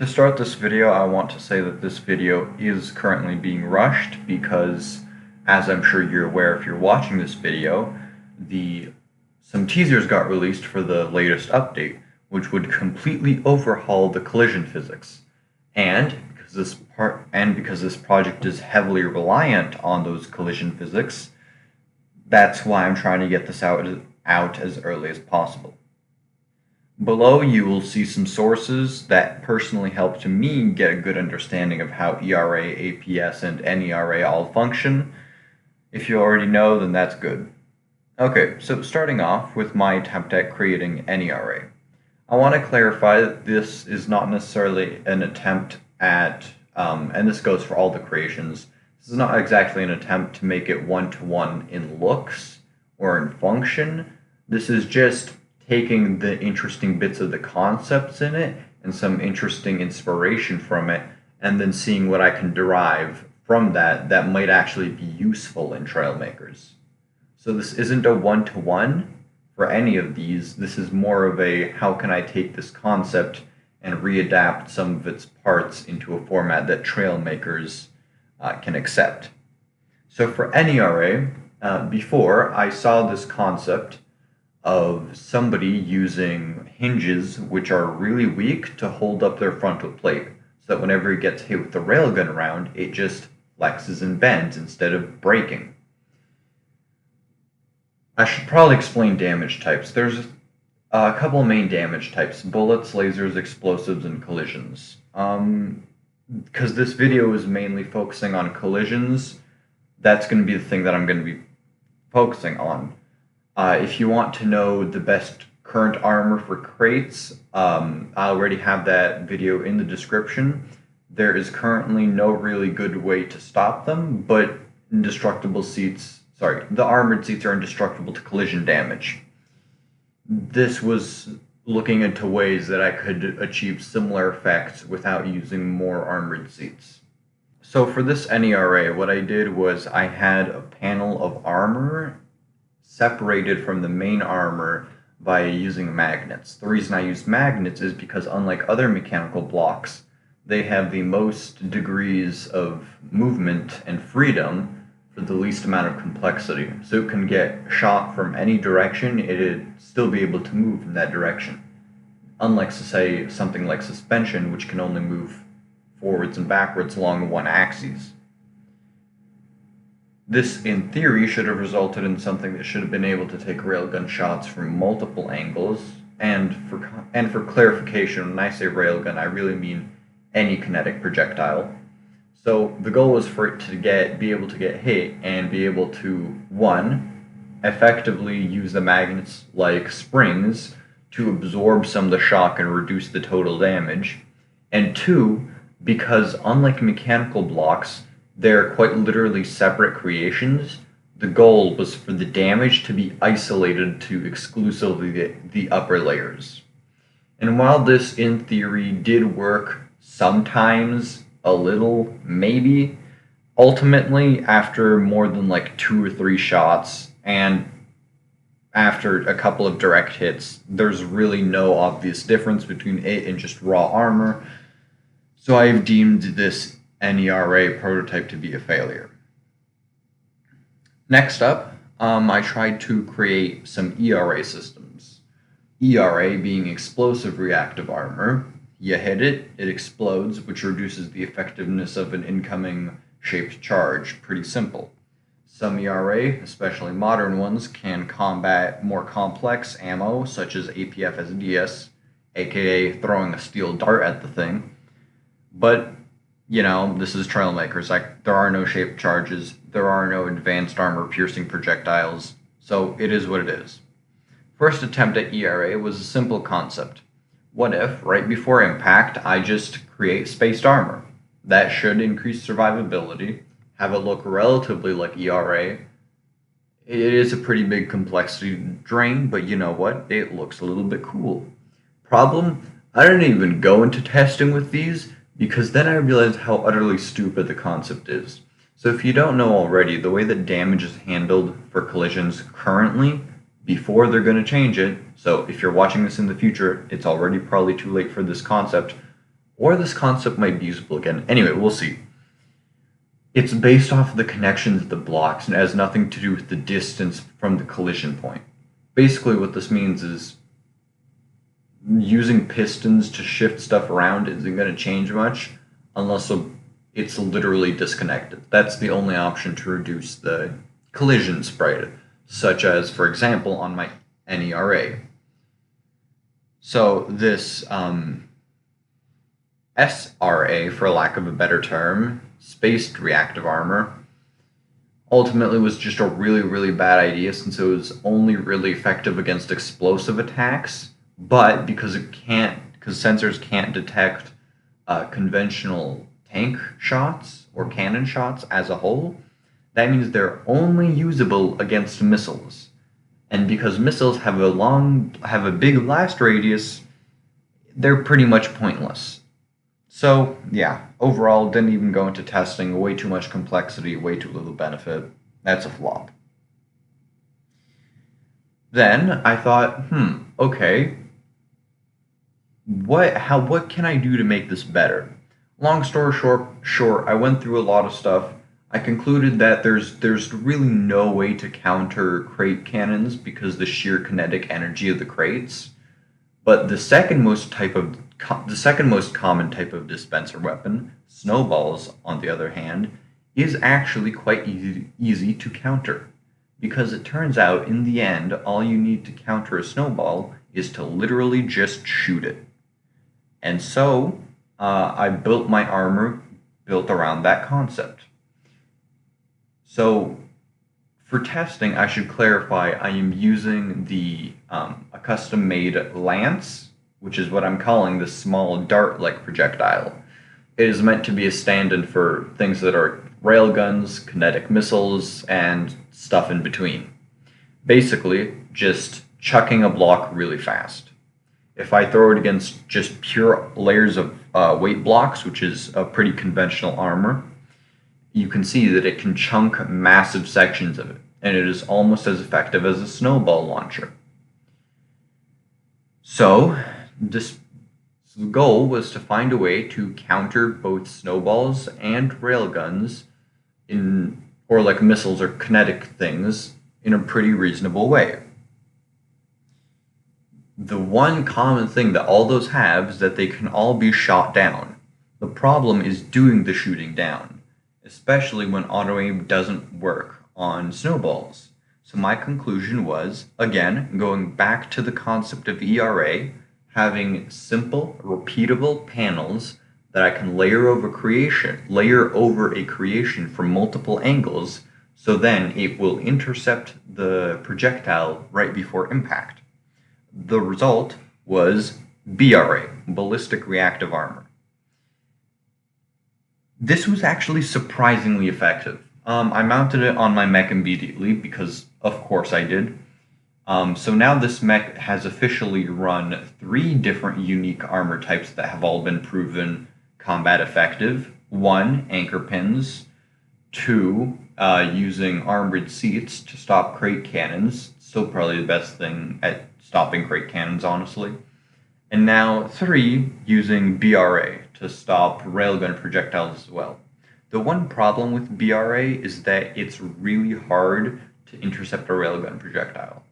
To start this video, I want to say that this video is currently being rushed because, as I'm sure you're aware if you're watching this video, some teasers got released for the latest update, which would completely overhaul the collision physics. And because this project is heavily reliant on those collision physics, that's why I'm trying to get this out as early as possible. Below you will see some sources that personally helped me get a good understanding of how ERA, APS, and NERA all function. If you already know, then that's good. Okay, so starting off with my attempt at creating NERA. I want to clarify that this is not necessarily an attempt at, and this goes for all the creations, this is not exactly an attempt to make it one-to-one in looks or in function. This is just taking the interesting bits of the concepts in it and some interesting inspiration from it, and then seeing what I can derive from that might actually be useful in Trailmakers. So this isn't a one-to-one for any of these. This is more of a how can I take this concept and readapt some of its parts into a format that Trailmakers can accept. So for NERA, before I saw this concept of somebody using hinges which are really weak to hold up their frontal plate, so that whenever it gets hit with the railgun around, it just flexes and bends instead of breaking. I should probably explain damage types. There's a couple main damage types: bullets, lasers, explosives, and collisions. Because this video is mainly focusing on collisions, that's going to be the thing that I'm going to be focusing on. If you want to know the best current armor for crates, I already have that video in the description. There is currently no really good way to stop them, but the armored seats are indestructible to collision damage. This was looking into ways that I could achieve similar effects without using more armored seats. So for this NERA, what I did was I had a panel of armor separated from the main armor by using magnets. The reason I used magnets is because unlike other mechanical blocks, they have the most degrees of movement and freedom for the least amount of complexity. So it can get shot from any direction, it'd still be able to move in that direction. Unlike, say, something like suspension, which can only move forwards and backwards along one axis. This, in theory, should have resulted in something that should have been able to take railgun shots from multiple angles, and for clarification, when I say railgun, I really mean any kinetic projectile. So the goal was for it to be able to get hit and be able to, 1, effectively use the magnets like springs to absorb some of the shock and reduce the total damage, and 2, because unlike mechanical blocks, they're quite literally separate creations, the goal was for the damage to be isolated to exclusively the upper layers. And while this, in theory, did work sometimes, a little, maybe, ultimately, after more than like 2 or 3 shots, and after a couple of direct hits, there's really no obvious difference between it and just raw armor, so I've deemed this NERA prototype to be a failure. Next up, I tried to create some ERA systems. ERA being explosive reactive armor. You hit it, it explodes, which reduces the effectiveness of an incoming shaped charge. Pretty simple. Some ERA, especially modern ones, can combat more complex ammo, such as APS, aka throwing a steel dart at the thing. But you know, this is Trailmakers. There are no shaped charges, there are no advanced armor-piercing projectiles, so it is what it is. First attempt at ERA was a simple concept. What if, right before impact, I just create spaced armor? That should increase survivability, have it look relatively like ERA. It is a pretty big complexity drain, but you know what? It looks a little bit cool. Problem? I didn't even go into testing with these, because then I realized how utterly stupid the concept is. So if you don't know already, the way that damage is handled for collisions currently, before they're going to change it, so if you're watching this in the future, it's already probably too late for this concept, Or this concept might be usable again. Anyway, we'll see. It's based off of the connections of the blocks and has nothing to do with the distance from the collision point. Basically, what this means is using pistons to shift stuff around isn't going to change much unless it's literally disconnected. That's the only option to reduce the collision spread, such as, for example, on my NERA. So this SRA, for lack of a better term, spaced reactive armor, ultimately was just a really, really bad idea since it was only really effective against explosive attacks, but because sensors can't detect conventional tank shots or cannon shots as a whole, that means they're only usable against missiles. And because missiles have a big blast radius, they're pretty much pointless. So yeah, overall, didn't even go into testing. Way too much complexity, way too little benefit. That's a flop. Then I thought, okay, what can I do to make this better? Long story short, I went through a lot of stuff. I concluded that there's really no way to counter crate cannons because the sheer kinetic energy of the crates. But the second most common type of dispenser weapon, snowballs, on the other hand, is actually quite easy to counter. Because it turns out, in the end, all you need to counter a snowball is to literally just shoot it. And so, I built my armor built around that concept. So, for testing, I should clarify I am using a custom-made lance, which is what I'm calling this small dart-like projectile. It is meant to be a stand-in for things that are railguns, kinetic missiles, and stuff in between. Basically, just chucking a block really fast. If I throw it against just pure layers of weight blocks, which is a pretty conventional armor, you can see that it can chunk massive sections of it, and it is almost as effective as a snowball launcher. So, the goal was to find a way to counter both snowballs and railguns or like missiles or kinetic things in a pretty reasonable way. The one common thing that all those have is that they can all be shot down. The problem is doing the shooting down, especially when auto-aim doesn't work on snowballs. So my conclusion was, again, going back to the concept of ERA, having simple, repeatable panels that I can layer over a creation from multiple angles, so then it will intercept the projectile right before impact. The result was BRA, Ballistic Reactive Armor. This was actually surprisingly effective. I mounted it on my mech immediately because, of course, I did. So now this mech has officially run 3 different unique armor types that have all been proven combat effective. 1, anchor pins. 2, using armored seats to stop crate cannons. Still probably the best thing at stopping crate cannons, honestly. And now 3, using BRA to stop railgun projectiles as well. The one problem with BRA is that it's really hard to intercept a railgun projectile.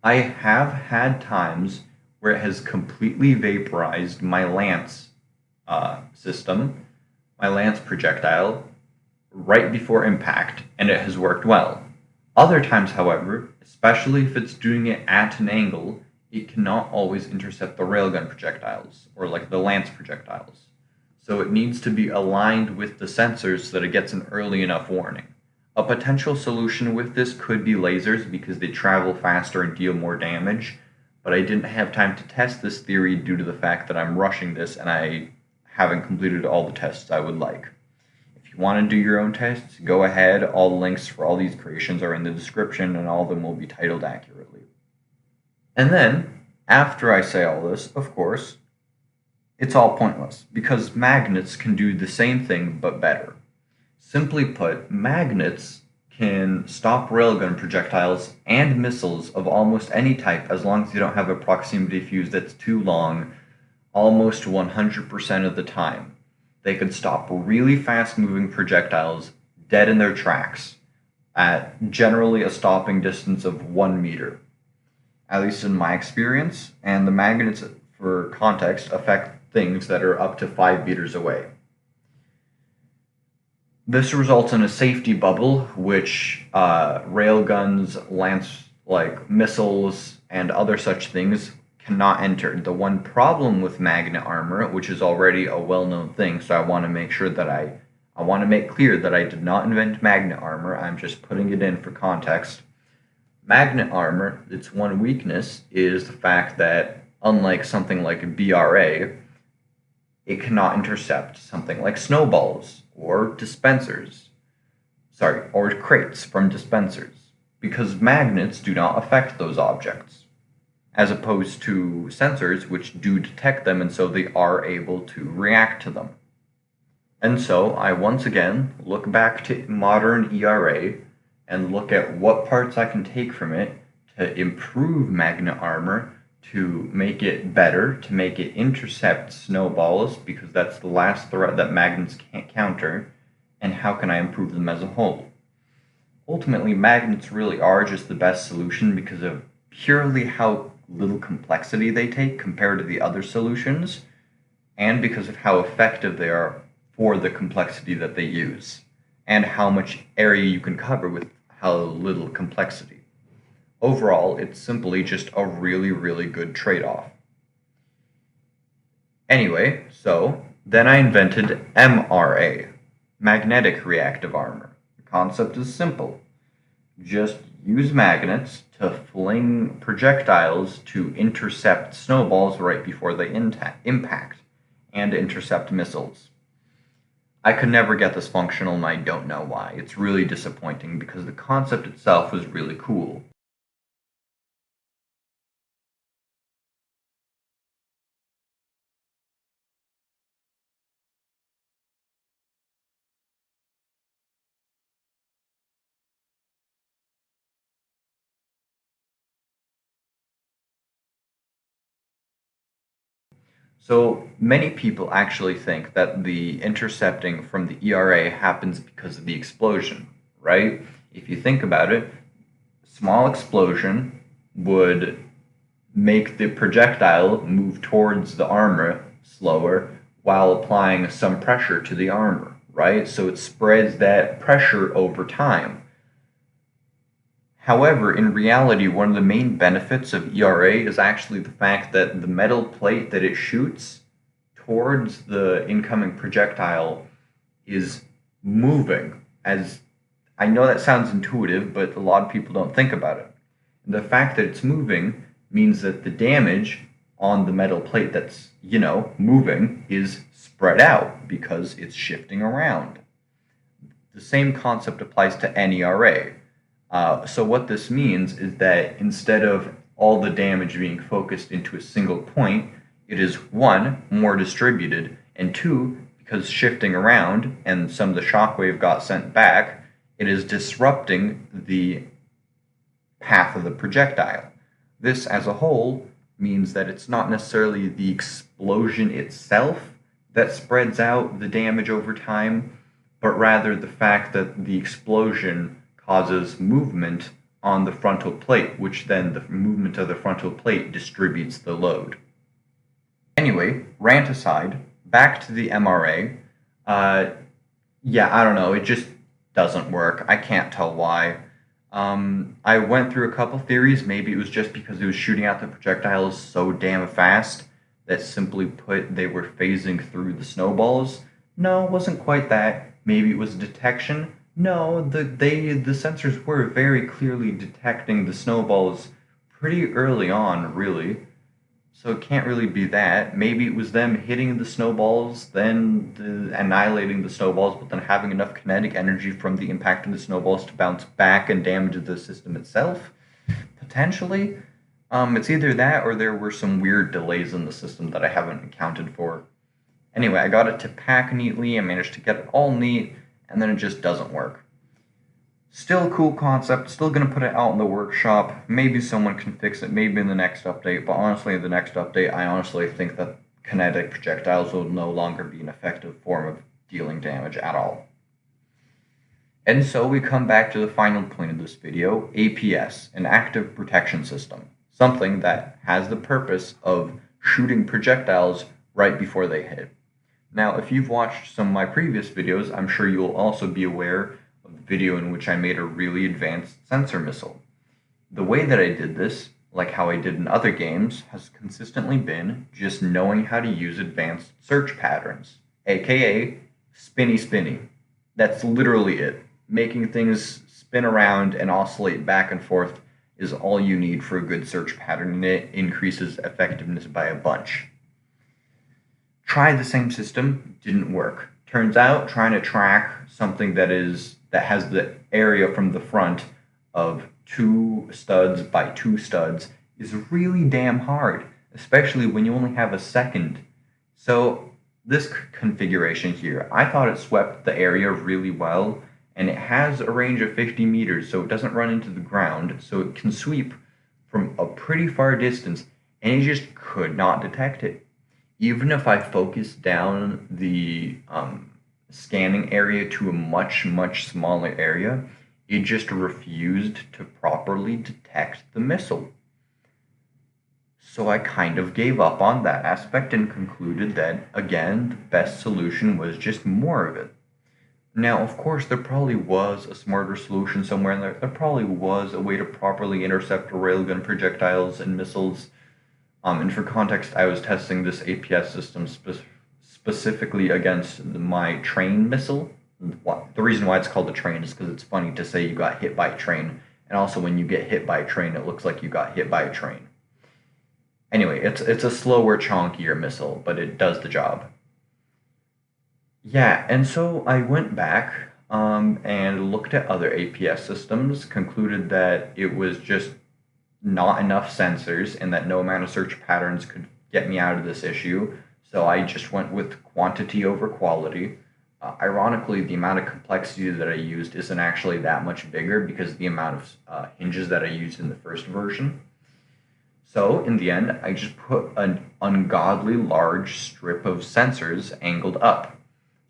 I have had times where it has completely vaporized my lance system, my lance projectile, right before impact, and it has worked well. Other times, however, especially if it's doing it at an angle, it cannot always intercept the railgun projectiles, or like the lance projectiles. So it needs to be aligned with the sensors so that it gets an early enough warning. A potential solution with this could be lasers because they travel faster and deal more damage, but I didn't have time to test this theory due to the fact that I'm rushing this and I haven't completed all the tests I would like. If you want to do your own tests, go ahead. All the links for all these creations are in the description and all of them will be titled accurately. And then, after I say all this, of course, it's all pointless because magnets can do the same thing but better. Simply put, magnets can stop railgun projectiles and missiles of almost any type as long as you don't have a proximity fuse that's too long almost 100% of the time. They could stop really fast-moving projectiles dead in their tracks at generally a stopping distance of 1 meter, at least in my experience, and the magnets, for context, affect things that are up to 5 meters away. This results in a safety bubble, which railguns, missiles, and other such things cannot enter. The one problem with magnet armor, which is already a well-known thing, so I want to make sure that I want to make clear that I did not invent magnet armor, I'm just putting it in for context. Magnet armor, its one weakness is the fact that, unlike something like BRA, it cannot intercept something like snowballs or or crates from dispensers, because magnets do not affect those objects, as opposed to sensors which do detect them, and so they are able to react to them. And so I once again look back to modern ERA and look at what parts I can take from it to improve magnet armor, to make it better, to make it intercept snowballs, because that's the last threat that magnets can't counter, and how can I improve them as a whole. Ultimately, magnets really are just the best solution because of purely how little complexity they take compared to the other solutions, and because of how effective they are for the complexity that they use, and how much area you can cover with how little complexity. Overall, it's simply just a really, really good trade-off. Anyway, so then I invented MRA, magnetic reactive armor. The concept is simple. Just use magnets to fling projectiles to intercept snowballs right before they impact, and intercept missiles. I could never get this functional, and I don't know why. It's really disappointing because the concept itself was really cool. So many people actually think that the intercepting from the ERA happens because of the explosion, right? If you think about it, small explosion would make the projectile move towards the armor slower while applying some pressure to the armor, right? So it spreads that pressure over time. However, in reality, one of the main benefits of ERA is actually the fact that the metal plate that it shoots towards the incoming projectile is moving. As I know that sounds intuitive, but a lot of people don't think about it. And the fact that it's moving means that the damage on the metal plate that's, moving is spread out because it's shifting around. The same concept applies to NERA. So what this means is that instead of all the damage being focused into a single point, it is one, more distributed, and two, because shifting around and some of the shockwave got sent back, it is disrupting the path of the projectile. This as a whole means that it's not necessarily the explosion itself that spreads out the damage over time, but rather the fact that the explosion causes movement on the frontal plate, which then the movement of the frontal plate distributes the load. Anyway, rant aside, back to the MRA. Yeah, I don't know, it just doesn't work. I can't tell why. I went through a couple theories. Maybe it was just because it was shooting out the projectiles so damn fast that, simply put, they were phasing through the snowballs. No, it wasn't quite that. Maybe it was detection. No, the sensors were very clearly detecting the snowballs pretty early on, really. So it can't really be that. Maybe it was them hitting the snowballs, then annihilating the snowballs, but then having enough kinetic energy from the impact of the snowballs to bounce back and damage the system itself. Potentially. It's either that or there were some weird delays in the system that I haven't accounted for. Anyway, I got it to pack neatly, I managed to get it all neat, and then it just doesn't work. Still a cool concept, still going to put it out in the workshop. Maybe someone can fix it, maybe in the next update, but honestly, in the next update, I honestly think that kinetic projectiles will no longer be an effective form of dealing damage at all. And so we come back to the final point of this video, APS, an active protection system, something that has the purpose of shooting projectiles right before they hit. Now, if you've watched some of my previous videos, I'm sure you'll also be aware of the video in which I made a really advanced sensor missile. The way that I did this, like how I did in other games, has consistently been just knowing how to use advanced search patterns, aka spinny. That's literally it. Making things spin around and oscillate back and forth is all you need for a good search pattern, and it increases effectiveness by a bunch. Try the same system, didn't work. Turns out trying to track something that has the area from the front of 2 studs by 2 studs is really damn hard, especially when you only have a second. So this configuration here, I thought it swept the area really well, and it has a range of 50 meters, so it doesn't run into the ground, so it can sweep from a pretty far distance, and it just could not detect it. Even if I focused down the scanning area to a much smaller area, it just refused to properly detect the missile. So I kind of gave up on that aspect and concluded that, again, the best solution was just more of it. Now, of course, there probably was a smarter solution somewhere in there. There probably was a way to properly intercept railgun projectiles and missiles. And for context, I was testing this APS system specifically against my train missile. The reason why it's called a train is because it's funny to say you got hit by a train, and also when you get hit by a train, it looks like you got hit by a train. Anyway, it's a slower, chonkier missile, but it does the job. Yeah, and so I went back and looked at other APS systems, concluded that it was just not enough sensors and that no amount of search patterns could get me out of this issue, so I just went with quantity over quality. Ironically, the amount of complexity that I used isn't actually that much bigger because of the amount of hinges that I used in the first version. So, in the end, I just put an ungodly large strip of sensors angled up.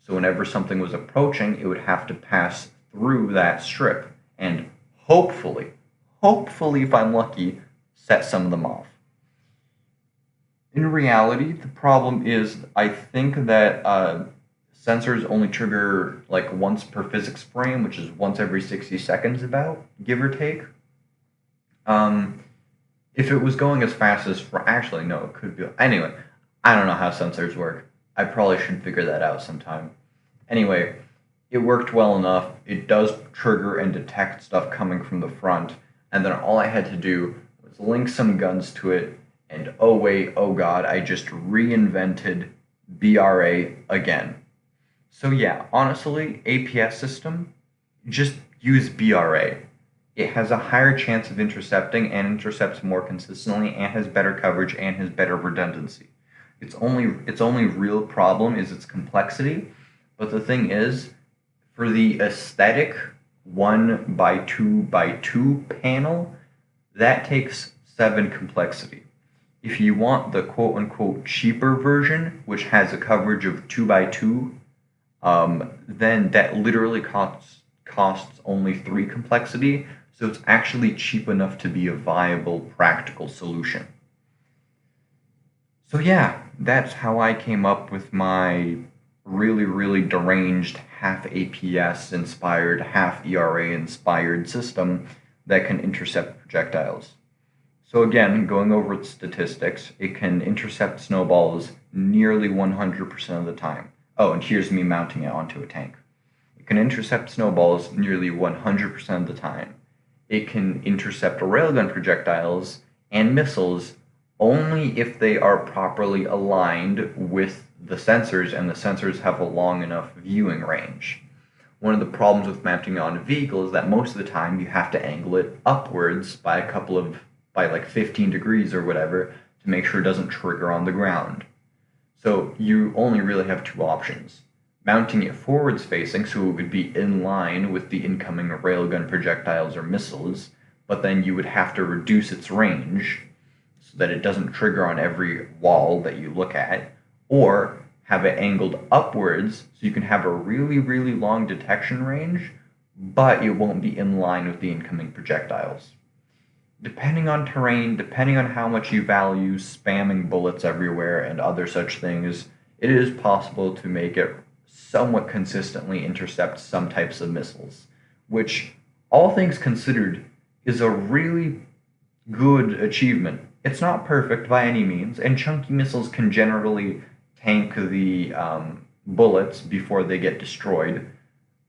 So whenever something was approaching, it would have to pass through that strip and hopefully if I'm lucky, set some of them off. In reality, the problem is I think that sensors only trigger like once per physics frame, which is once every 60 seconds about, give or take. If it was going as fast as, actually no, it could be, anyway, I don't know how sensors work. I probably should figure that out sometime. Anyway, it worked well enough. It does trigger and detect stuff coming from the front, and then all I had to do was link some guns to it, and oh wait, oh god, I just reinvented BRA again. So yeah, honestly, APS system, just use BRA. It has a higher chance of intercepting and intercepts more consistently and has better coverage and has better redundancy. Its only real problem is its complexity, but the thing is, for the aesthetic 1 by 2 by 2 panel, that takes 7 complexity. If you want the quote-unquote cheaper version, which has a coverage of 2 by 2, then that literally costs only 3 complexity, so it's actually cheap enough to be a viable, practical solution. So yeah, that's how I came up with my really deranged half APS inspired, half ERA inspired system that can intercept projectiles. So again, going over its statistics, it can intercept snowballs nearly 100% of the time. Oh, and here's me mounting it onto a tank. It can intercept snowballs nearly 100% of the time. It can intercept railgun projectiles and missiles only if they are properly aligned with the sensors and the sensors have a long enough viewing range. One of the problems with mounting it on a vehicle is that most of the time you have to angle it upwards by like 15 degrees or whatever to make sure it doesn't trigger on the ground. So you only really have 2 options. Mounting it forwards facing so it would be in line with the incoming railgun projectiles or missiles, but then you would have to reduce its range so that it doesn't trigger on every wall that you look at, or have it angled upwards so you can have a really, really long detection range, but it won't be in line with the incoming projectiles. Depending on terrain, depending on how much you value spamming bullets everywhere and other such things, it is possible to make it somewhat consistently intercept some types of missiles, which, all things considered, is a really good achievement. It's not perfect by any means, and chunky missiles can generally tank the bullets before they get destroyed.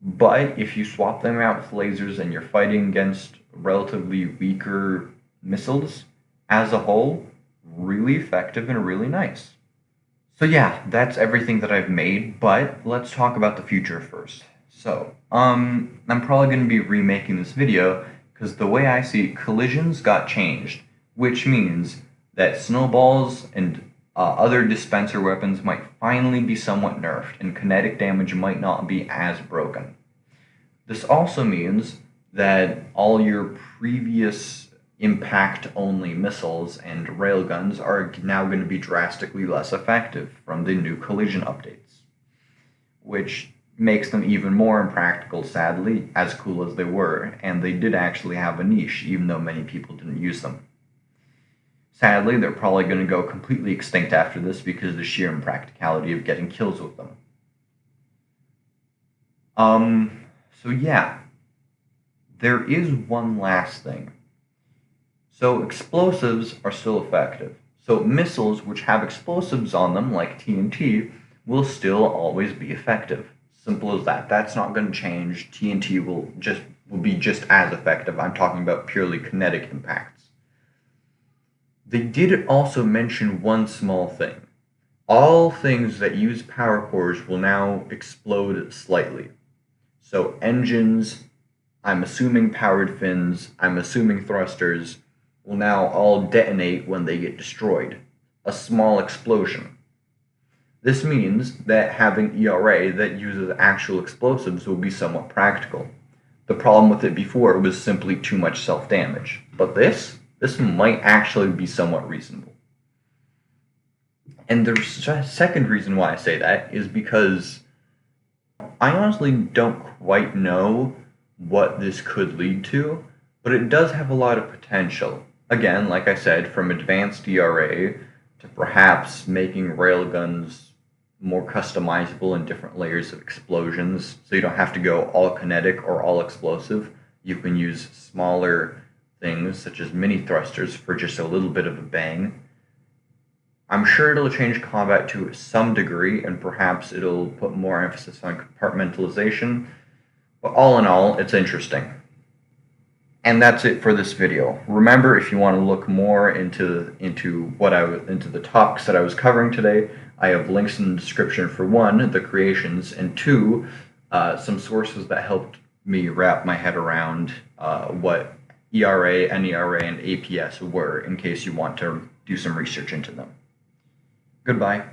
But if you swap them out with lasers and you're fighting against relatively weaker missiles, as a whole, really effective and really nice. So yeah, that's everything that I've made, but let's talk about the future first. So, I'm probably going to be remaking this video because the way I see it, collisions got changed, which means that snowballs and other dispenser weapons might finally be somewhat nerfed, and kinetic damage might not be as broken. This also means that all your previous impact-only missiles and railguns are now going to be drastically less effective from the new collision updates, which makes them even more impractical, sadly, as cool as they were, and they did actually have a niche, even though many people didn't use them. Sadly, they're probably going to go completely extinct after this because of the sheer impracticality of getting kills with them. So yeah, there is one last thing. So explosives are still effective. So missiles which have explosives on them, like TNT, will still always be effective. Simple as that. That's not going to change. TNT will be just as effective. I'm talking about purely kinetic impacts. They did also mention one small thing. All things that use power cores will now explode slightly. So engines, I'm assuming powered fins, I'm assuming thrusters, will now all detonate when they get destroyed. A small explosion. This means that having ERA that uses actual explosives will be somewhat practical. The problem with it before was simply too much self-damage. But this might actually be somewhat reasonable. And the second reason why I say that is because I honestly don't quite know what this could lead to, but it does have a lot of potential. Again, like I said, from advanced ERA to perhaps making railguns more customizable in different layers of explosions, so you don't have to go all kinetic or all explosive. You can use smaller things such as mini thrusters for just a little bit of a bang. I'm sure it'll change combat to some degree, and perhaps it'll put more emphasis on compartmentalization, but all in all, it's interesting. And that's it for this video. Remember, if you want to look more into the topics that I was covering today, I have links in the description for one, the creations, and two, some sources that helped me wrap my head around what ERA, NERA, and APS were, in case you want to do some research into them. Goodbye.